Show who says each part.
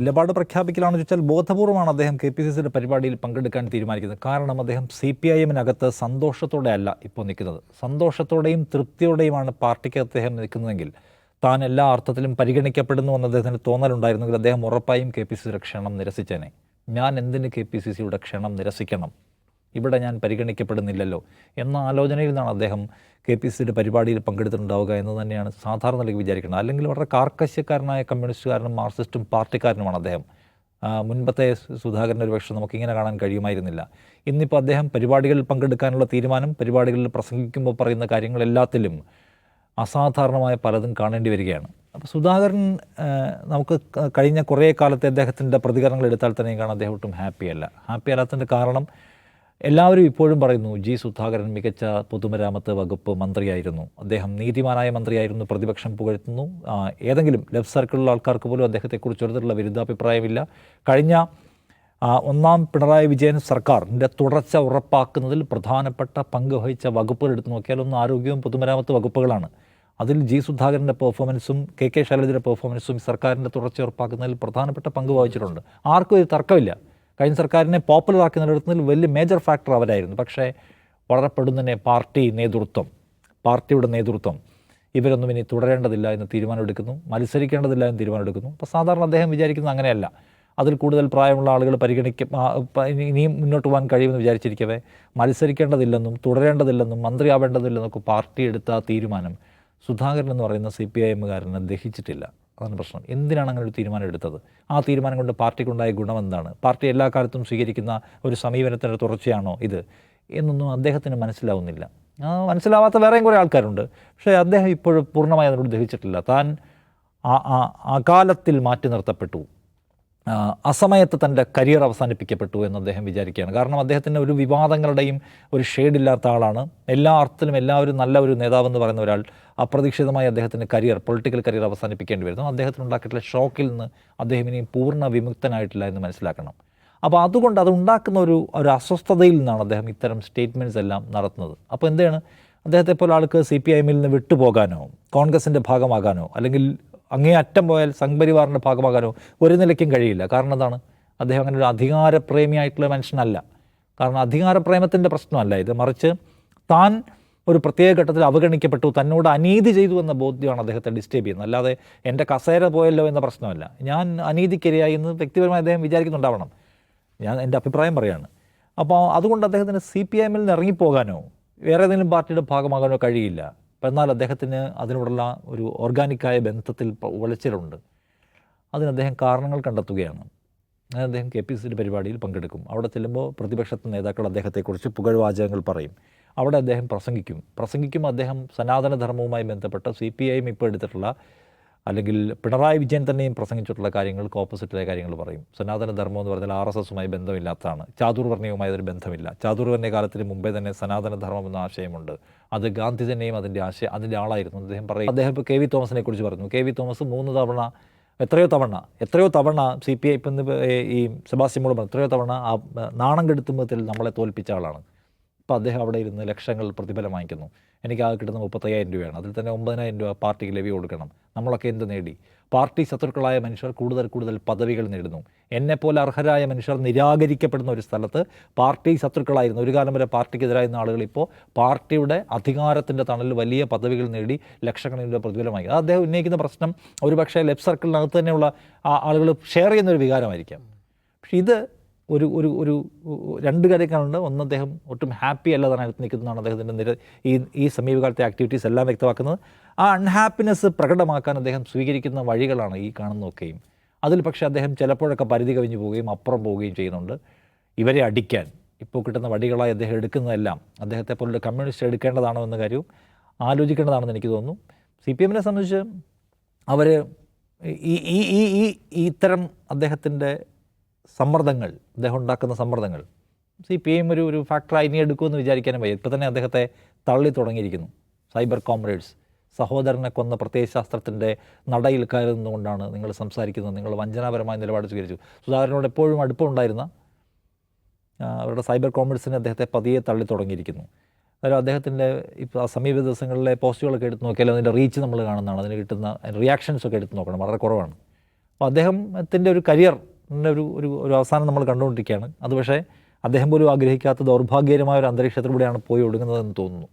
Speaker 1: നിലപാട് പ്രഖ്യാപിക്കലാണെന്ന് ചോദിച്ചാൽ ബോധപൂർവമാണ് അദ്ദേഹം KPCCയുടെ പരിപാടിയിൽ പങ്കെടുക്കാൻ തീരുമാനിക്കുന്നത്. കാരണം അദ്ദേഹം CPIM-നകത്ത് സന്തോഷത്തോടെ അല്ല ഇപ്പോൾ നിൽക്കുന്നത്. സന്തോഷത്തോടെയും തൃപ്തിയോടെയുമാണ് പാർട്ടിക്ക് അദ്ദേഹം നിൽക്കുന്നതെങ്കിൽ താൻ എല്ലാ അർത്ഥത്തിലും പരിഗണിക്കപ്പെടുന്നുവെന്ന് അദ്ദേഹത്തിന് തോന്നലുണ്ടായിരുന്നെങ്കിൽ അദ്ദേഹം ഉറപ്പായും KPCCയുടെ ക്ഷണം നിരസിച്ചേനെ. ഞാൻ എന്തിന് KPCCയുടെ ക്ഷണം നിരസിക്കണം, ഇവിടെ ഞാൻ പരിഗണിക്കപ്പെടുന്നില്ലല്ലോ എന്ന ആലോചനയിൽ നിന്നാണ് അദ്ദേഹം KPCCയുടെ പരിപാടിയിൽ പങ്കെടുത്തിട്ടുണ്ടാവുക എന്ന് തന്നെയാണ് സാധാരണ നിലയ്ക്ക് വിചാരിക്കുന്നത്. അല്ലെങ്കിൽ വളരെ കാർക്കശ്യക്കാരനായ കമ്മ്യൂണിസ്റ്റുകാരനും മാർക്സിസ്റ്റും പാർട്ടിക്കാരനുമാണ് അദ്ദേഹം. മുൻപത്തെ സുധാകരൻ്റെ ഒരു പക്ഷേ നമുക്കിങ്ങനെ കാണാൻ കഴിയുമായിരുന്നില്ല. ഇന്നിപ്പോൾ അദ്ദേഹം പരിപാടികളിൽ പങ്കെടുക്കാനുള്ള തീരുമാനം, പരിപാടികളിൽ പ്രസംഗിക്കുമ്പോൾ പറയുന്ന കാര്യങ്ങളെല്ലാത്തിലും അസാധാരണമായ പലതും കാണേണ്ടി വരികയാണ്. അപ്പോൾ സുധാകരൻ നമുക്ക് കഴിഞ്ഞ കുറേ കാലത്തെ അദ്ദേഹത്തിൻ്റെ പ്രതികരണങ്ങൾ എടുത്താൽ തന്നെയും കാണാൻ അദ്ദേഹം ഒട്ടും ഹാപ്പി അല്ലാത്തതിൻ്റെ കാരണം എല്ലാവരും ഇപ്പോഴും പറയുന്നു സുധാകരൻ മികച്ച പൊതുമരാമത്ത് വകുപ്പ് മന്ത്രിയായിരുന്നു, അദ്ദേഹം നീതിമാനായ മന്ത്രിയായിരുന്നു, പ്രതിപക്ഷം പുകഴ്ത്തുന്നു. ഏതെങ്കിലും ലെഫ്റ്റ് സർക്കിളിലുള്ള ആൾക്കാർക്ക് പോലും അദ്ദേഹത്തെക്കുറിച്ച് ഒരു വിരുദ്ധാഭിപ്രായമില്ല. കഴിഞ്ഞ ഒന്നാം പിണറായി വിജയൻ സർക്കാരിൻ്റെ തുടർച്ച ഉറപ്പാക്കുന്നതിൽ പ്രധാനപ്പെട്ട പങ്ക് വഹിച്ച വകുപ്പുകൾ എടുത്തു നോക്കിയാൽ ഒന്ന് ആരോഗ്യവും പൊതുമരാമത്ത് വകുപ്പുകളാണ്. അതിൽ സുധാകരൻ്റെ പെർഫോമൻസും KK ശൈലജയുടെ പെർഫോമൻസും സർക്കാരിൻ്റെ തുടർച്ച ഉറപ്പാക്കുന്നതിൽ പ്രധാനപ്പെട്ട പങ്ക് വഹിച്ചിട്ടുണ്ട്. ആർക്കും ഒരു തർക്കമില്ല. കഴിഞ്ഞ സർക്കാരിനെ പോപ്പുലർ ആക്കി നിലനിർത്തുന്നതിൽ വലിയ മേജർ ഫാക്ടർ അവരായിരുന്നു. പക്ഷേ വളരെ പെടുന്നതിനെ പാർട്ടിയുടെ നേതൃത്വം ഇവരൊന്നും ഇനി തുടരേണ്ടതില്ല എന്ന് തീരുമാനമെടുക്കുന്നു, മത്സരിക്കേണ്ടതില്ല എന്ന് തീരുമാനമെടുക്കുന്നു. അപ്പോൾ സാധാരണ അദ്ദേഹം വിചാരിക്കുന്നത് അങ്ങനെയല്ല. അതിൽ കൂടുതൽ പ്രായമുള്ള ആളുകൾ ഇനിയും മുന്നോട്ട് പോകാൻ കഴിയുമെന്ന് വിചാരിച്ചിരിക്കവേ മത്സരിക്കേണ്ടതില്ലെന്നും തുടരേണ്ടതില്ലെന്നും മന്ത്രിയാവേണ്ടതില്ലെന്നൊക്കെ പാർട്ടി എടുത്ത തീരുമാനം സുധാകരൻ എന്ന് പറയുന്ന CPIM-കാരനെ ദഹിച്ചിട്ടില്ല. അതാണ് പ്രശ്നം. എന്തിനാണ് അങ്ങനെ ഒരു തീരുമാനം എടുത്തത്? ആ തീരുമാനം കൊണ്ട് പാർട്ടിക്കുണ്ടായ ഗുണം എന്താണ്? പാർട്ടി എല്ലാ കാലത്തും സ്വീകരിക്കുന്ന ഒരു സമീപനത്തിൻ്റെ തുടർച്ചയാണോ ഇത് എന്നൊന്നും അദ്ദേഹത്തിന് മനസ്സിലാവുന്നില്ല. മനസ്സിലാവാത്ത വേറെയും കുറേ ആൾക്കാരുണ്ട്. പക്ഷേ അദ്ദേഹം ഇപ്പോഴും പൂർണ്ണമായി അതിനോട് ദഹിച്ചിട്ടില്ല. താൻ അകാലത്തിൽ മാറ്റി നിർത്തപ്പെട്ടു, അസമയത്ത് തൻ്റെ കരിയർ അവസാനിപ്പിക്കപ്പെട്ടു എന്ന് അദ്ദേഹം വിചാരിക്കുകയാണ്. കാരണം അദ്ദേഹത്തിന് ഒരു വിവാദങ്ങളുടെയും ഒരു ഷെയ്ഡില്ലാത്ത ആളാണ്. എല്ലാ അർത്ഥത്തിലും എല്ലാവരും നല്ല ഒരു നേതാവെന്ന് പറയുന്ന ഒരാൾ അപ്രതീക്ഷിതമായി അദ്ദേഹത്തിൻ്റെ പൊളിറ്റിക്കൽ കരിയർ അവസാനിപ്പിക്കേണ്ടി വരുന്നു. അദ്ദേഹത്തിന് ഉണ്ടാക്കിയിട്ടുള്ള ഷോക്കിൽ നിന്ന് അദ്ദേഹം ഇനിയും പൂർണ്ണ വിമുക്തനായിട്ടില്ല എന്ന് മനസ്സിലാക്കണം. അപ്പോൾ അതുകൊണ്ട് അതുണ്ടാക്കുന്ന ഒരു അസ്വസ്ഥതയിൽ നിന്നാണ് അദ്ദേഹം ഇത്തരം സ്റ്റേറ്റ്മെൻറ്റ്സ് എല്ലാം നടത്തുന്നത്. അപ്പോൾ എന്താണ് അദ്ദേഹത്തെ പോലെ ആൾക്ക് CPIM-ൽ നിന്ന് വിട്ടുപോകാനോ കോൺഗ്രസിൻ്റെ ഭാഗമാകാനോ അല്ലെങ്കിൽ അങ്ങേ അറ്റം പോയാൽ സംഘപരിവാറിൻ്റെ ഭാഗമാകാനോ ഒരു നിലയ്ക്കും കഴിയില്ല. കാരണം എന്താണ്? അദ്ദേഹം അങ്ങനെ ഒരു അധികാരപ്രേമിയായിട്ടുള്ള മനുഷ്യനല്ല. കാരണം അധികാരപ്രേമത്തിൻ്റെ പ്രശ്നമല്ല ഇത്, മറിച്ച് താൻ ഒരു പ്രത്യേക ഘട്ടത്തിൽ അവഗണിക്കപ്പെട്ടു, തന്നോട് അനീതി ചെയ്തു എന്ന ബോധ്യമാണ് അദ്ദേഹത്തെ ഡിസ്റ്റർബ് ചെയ്യുന്നത്. അല്ലാതെ എൻ്റെ കസേര പോയല്ലോ എന്ന പ്രശ്നമല്ല. ഞാൻ അനീതിക്കിരയായി എന്ന് വ്യക്തിപരമായി അദ്ദേഹം വിചാരിക്കുന്നുണ്ടാവണം. ഞാൻ എൻ്റെ അഭിപ്രായം പറയുകയാണ്. അപ്പോൾ അതുകൊണ്ട് അദ്ദേഹത്തിന് CPIM-ൽ നിന്ന് ഇറങ്ങിപ്പോകാനോ വേറെ ഏതെങ്കിലും പാർട്ടിയുടെ ഭാഗമാകാനോ കഴിയില്ല. എന്നാൽ അദ്ദേഹത്തിന് അതിനോടുള്ള ഒരു ഓർഗാനിക്കായ ബന്ധത്തിൽ ഉളച്ചിലുണ്ട്. അതിന് അദ്ദേഹം കാരണങ്ങൾ കണ്ടെത്തുകയാണ്. അദ്ദേഹം KPCCയുടെ പരിപാടിയിൽ പങ്കെടുക്കും. അവിടെ ചെല്ലുമ്പോൾ പ്രതിപക്ഷത്തെ നേതാക്കൾ അദ്ദേഹത്തെക്കുറിച്ച് പുകഴ്വാചകങ്ങൾ പറയും. അവിടെ അദ്ദേഹം പ്രസംഗിക്കുമ്പോൾ അദ്ദേഹം സനാതനധർമ്മവുമായി ബന്ധപ്പെട്ട CPIM ഇപ്പോൾ എടുത്തിട്ടുള്ള അല്ലെങ്കിൽ പിണറായി വിജയൻ തന്നെയും പ്രസംഗിച്ചിട്ടുള്ള കാര്യങ്ങൾക്ക് ഓപ്പോസിറ്റായ കാര്യങ്ങൾ പറയും. സനാതനധർമ്മം എന്ന് പറഞ്ഞാൽ RSS-ഉമായി ബന്ധമില്ലാത്തതാണ്, ചാതുർവർണ്ണയവുമായി ഒരു ബന്ധമില്ല. ചാതുർവർണ്ണയ കാലത്തിന് മുമ്പേ തന്നെ സനാതനധർമ്മം എന്ന ആശയമുണ്ട്, അത് ഗാന്ധി തന്നെയും അതിൻ്റെ ആളായിരുന്നു അദ്ദേഹം പറയും. അദ്ദേഹം ഇപ്പോൾ KV തോമസിനെ കുറിച്ച് പറഞ്ഞു. KV തോമസ് എത്രയോ തവണ CPIM ഈ സെബാസ്റ്റ്യൻ മോൾ എത്രയോ തവണ ആ നാണം കെടുത്തുമ്പത്തിൽ നമ്മളെ തോൽപ്പിച്ച ആളാണ്. ഇപ്പോൾ അദ്ദേഹം അവിടെ ഇരുന്ന് ലക്ഷങ്ങൾ പ്രതിഫലം വാങ്ങിക്കുന്നു. എനിക്ക് ആ കിട്ടുന്ന 35,000 രൂപയാണ്. അതിൽ തന്നെ 9,000 രൂപ പാർട്ടിക്ക് ലഭ്യ കൊടുക്കണം. നമ്മളൊക്കെ എന്ത് നേടി? പാർട്ടി ശത്രുക്കളായ മനുഷ്യർ കൂടുതൽ പദവികൾ നേടുന്നു. എന്നെപ്പോലെ അർഹരായ മനുഷ്യർ നിരാകരിക്കപ്പെടുന്ന ഒരു സ്ഥലത്ത് പാർട്ടി ശത്രുക്കളായിരുന്നു ഒരു കാലം വരെ പാർട്ടിക്കെതിരായിരുന്ന ആളുകൾ ഇപ്പോൾ പാർട്ടിയുടെ അധികാരത്തിൻ്റെ തണലിൽ വലിയ പദവികൾ നേടി ലക്ഷക്കണക്കിന് രൂപ പ്രതിഫലം വാങ്ങി. അത് അദ്ദേഹം ഉന്നയിക്കുന്ന പ്രശ്നം ഒരു പക്ഷേ ലെഫ്റ്റ് സർക്കിളിനകത്ത് തന്നെയുള്ള ആളുകൾ ഷെയർ ചെയ്യുന്നൊരു വികാരമായിരിക്കാം. പക്ഷേ ഇത് ഒരു രണ്ട് കാര്യങ്ങളുണ്ട്. ഒന്ന്, അദ്ദേഹം ഒട്ടും ഹാപ്പി അല്ലാതാണ് അടുത്ത് നിൽക്കുന്നതാണ് അദ്ദേഹത്തിൻ്റെ ഈ സമീപകാലത്തെ ആക്ടിവിറ്റീസ് എല്ലാം വ്യക്തമാക്കുന്നത്. ആ അൺഹാപ്പിനെസ് പ്രകടമാക്കാൻ അദ്ദേഹം സ്വീകരിക്കുന്ന വഴികളാണ് ഈ കാണുന്നതൊക്കെയും. അതിൽ പക്ഷേ അദ്ദേഹം ചിലപ്പോഴൊക്കെ പരിധി കവിഞ്ഞു പോവുകയും അപ്പുറം പോവുകയും ചെയ്യുന്നുണ്ട്. ഇവരെ അടിക്കാൻ ഇപ്പോൾ കിട്ടുന്ന വടികളായി അദ്ദേഹം എടുക്കുന്നതെല്ലാം അദ്ദേഹത്തെ പോലുള്ള കമ്മ്യൂണിസ്റ്റ് എടുക്കേണ്ടതാണോ എന്ന കാര്യവും ആലോചിക്കേണ്ടതാണെന്ന് എനിക്ക് തോന്നുന്നു. CPIM-നെ സംബന്ധിച്ച് അവർ ഇത്തരം അദ്ദേഹത്തിൻ്റെ സമ്മർദ്ദങ്ങൾ, അദ്ദേഹം ഉണ്ടാക്കുന്ന സമ്മർദ്ദങ്ങൾ CPIM ഒരു ഫാക്ടറായി ഇനി എടുക്കുമെന്ന് വിചാരിക്കാനും വയ്യ. ഇപ്പോൾ തന്നെ അദ്ദേഹത്തെ തള്ളി തുടങ്ങിയിരിക്കുന്നു. സൈബർ കോമ്രേഡ്സ്, സഹോദരനെ കൊന്ന പ്രത്യയശാസ്ത്രത്തിൻ്റെ നടയിൽ കയറുന്നതുകൊണ്ടാണ് നിങ്ങൾ സംസാരിക്കുന്നത്, നിങ്ങൾ വഞ്ചനാപരമായ നിലപാട് സ്വീകരിച്ചു. സുധാകരനോട് എപ്പോഴും അടുപ്പമുണ്ടായിരുന്ന അവരുടെ സൈബർ കോമ്രേഡ്സിനെ അദ്ദേഹത്തെ പതിയെ തള്ളി തുടങ്ങിയിരിക്കുന്നു. അതായത് അദ്ദേഹത്തിൻ്റെ ഇപ്പോൾ സമീപ ദിവസങ്ങളിലെ പോസ്റ്റുകളൊക്കെ എടുത്ത് നോക്കിയാൽ അതിൻ്റെ റീച്ച് നമ്മൾ കാണുന്നതാണ്. അതിന് കിട്ടുന്ന റിയാക്ഷൻസൊക്കെ എടുത്ത് നോക്കണം, വളരെ കുറവാണ്. അപ്പോൾ അദ്ദേഹത്തിൻ്റെ ഒരു കരിയറിൻ്റെ ഒരു അവസാനം നമ്മൾ കണ്ടുകൊണ്ടിരിക്കുകയാണ്. അത് പക്ഷേ അദ്ദേഹം പോലും ആഗ്രഹിക്കാത്ത ദൗർഭാഗ്യകരമായ ഒരു അന്തരീക്ഷത്തിലൂടെയാണ് പോയി ഒടുങ്ങുന്നതെന്ന് തോന്നുന്നു.